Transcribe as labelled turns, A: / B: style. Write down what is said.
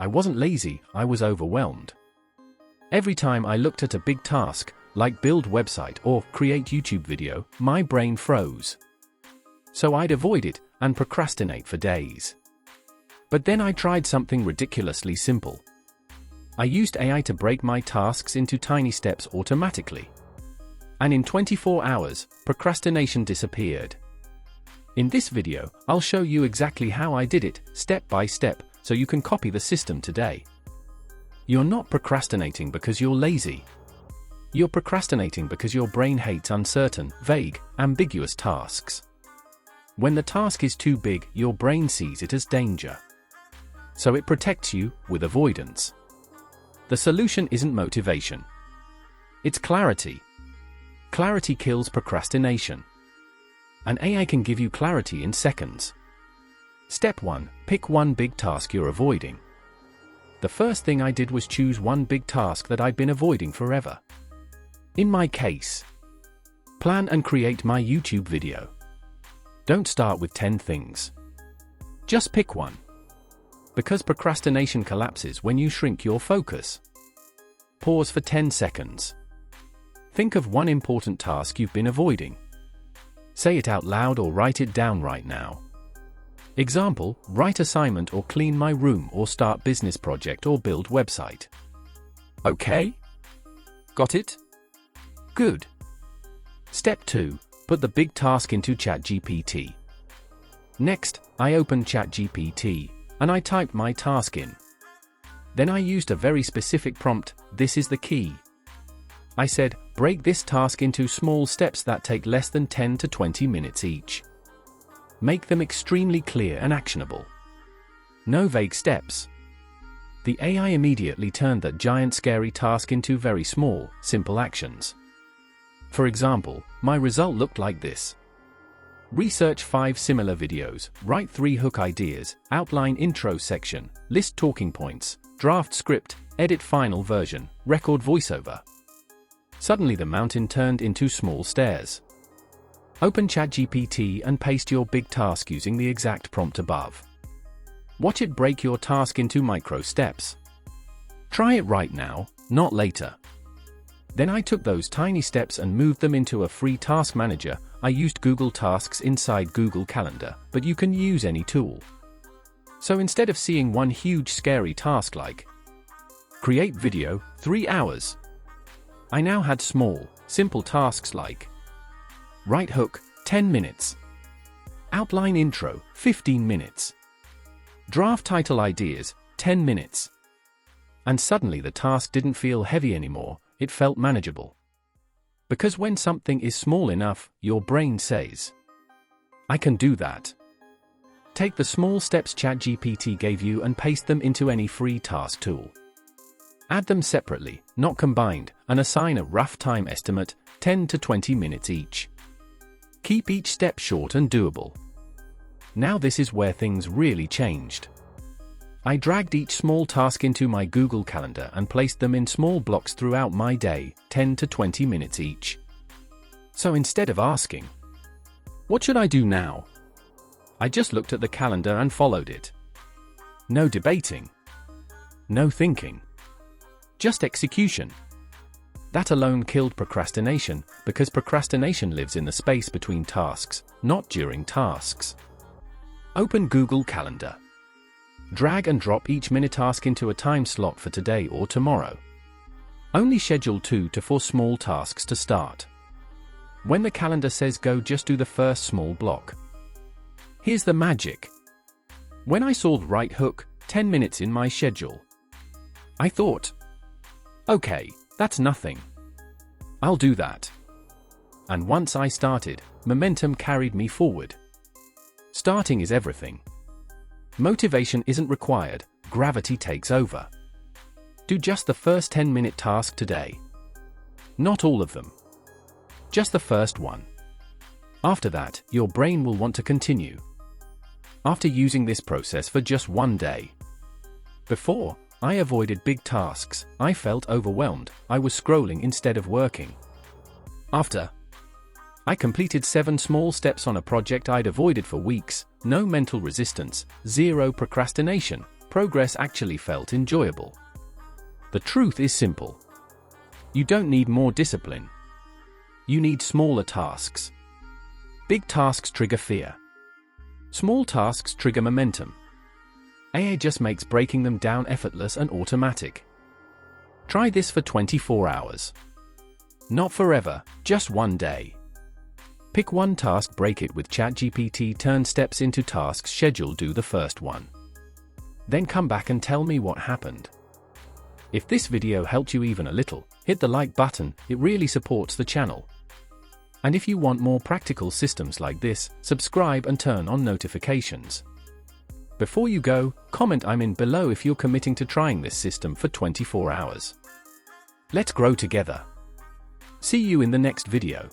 A: I wasn't lazy, I was overwhelmed. Every time I looked at a big task, like build website or create YouTube video, my brain froze. So I'd avoid it and procrastinate for days. But then I tried something ridiculously simple. I used AI to break my tasks into tiny steps automatically. And in 24 hours, procrastination disappeared. In this video, I'll show you exactly how I did it, step by step, so you can copy the system today. You're not procrastinating because you're lazy. You're procrastinating because your brain hates uncertain, vague, ambiguous tasks. When the task is too big, your brain sees it as danger. So it protects you with avoidance. The solution isn't motivation. It's clarity. Clarity kills procrastination. An AI can give you clarity in seconds. Step 1. Pick one big task you're avoiding. The first thing I did was choose one big task that I'd been avoiding forever. In my case, plan and create my YouTube video. Don't start with 10 things. Just pick one. Because procrastination collapses when you shrink your focus. Pause for 10 seconds. Think of one important task you've been avoiding. Say it out loud or write it down right now. Example, write assignment or clean my room or start business project or build website. Okay? Got it? Good. Step 2. Put the big task into ChatGPT. Next, I opened ChatGPT, and I typed my task in. Then I used a very specific prompt, this is the key. I said, break this task into small steps that take less than 10 to 20 minutes each. Make them extremely clear and actionable. No vague steps. The AI immediately turned that giant scary task into very small, simple actions. For example, my result looked like this. Research 5 similar videos, write 3 hook ideas, outline intro section, list talking points, draft script, edit final version, record voiceover. Suddenly the mountain turned into small stairs. Open ChatGPT and paste your big task using the exact prompt above. Watch it break your task into micro steps. Try it right now, not later. Then I took those tiny steps and moved them into a free task manager. I used Google Tasks inside Google Calendar, but you can use any tool. So instead of seeing one huge scary task like create video, 3 hours, I now had small, simple tasks like write hook, 10 minutes, outline intro, 15 minutes, draft title ideas, 10 minutes. And suddenly the task didn't feel heavy anymore. It felt manageable. Because when something is small enough, your brain says, I can do that. Take the small steps ChatGPT gave you and paste them into any free task tool. Add them separately, not combined, and assign a rough time estimate, 10 to 20 minutes each. Keep each step short and doable. Now this is where things really changed. I dragged each small task into my Google Calendar and placed them in small blocks throughout my day, 10 to 20 minutes each. So instead of asking, what should I do now? I just looked at the calendar and followed it. No debating. No thinking. Just execution. That alone killed procrastination, because procrastination lives in the space between tasks, not during tasks. Open Google Calendar. Drag and drop each mini-task into a time slot for today or tomorrow. Only schedule 2 to 4 small tasks to start. When the calendar says go, just do the first small block. Here's the magic. When I saw the right hook, 10 minutes in my schedule, I thought, okay, that's nothing. I'll do that. And once I started, momentum carried me forward. Starting is everything. Motivation isn't required, gravity takes over. Do just the first 10-minute task today. Not all of them. Just the first one. After that, your brain will want to continue. After using this process for just one day. Before, I avoided big tasks, I felt overwhelmed, I was scrolling instead of working. After, I completed 7 small steps on a project I'd avoided for weeks, no mental resistance, 0 procrastination, progress actually felt enjoyable. The truth is simple. You don't need more discipline. You need smaller tasks. Big tasks trigger fear. Small tasks trigger momentum. AI just makes breaking them down effortless and automatic. Try this for 24 hours. Not forever, just one day. Pick one task, break it with ChatGPT, turn steps into tasks, schedule, do the first one. Then come back and tell me what happened. If this video helped you even a little, hit the like button, it really supports the channel. And if you want more practical systems like this, subscribe and turn on notifications. Before you go, comment "I'm in" below if you're committing to trying this system for 24 hours. Let's grow together. See you in the next video.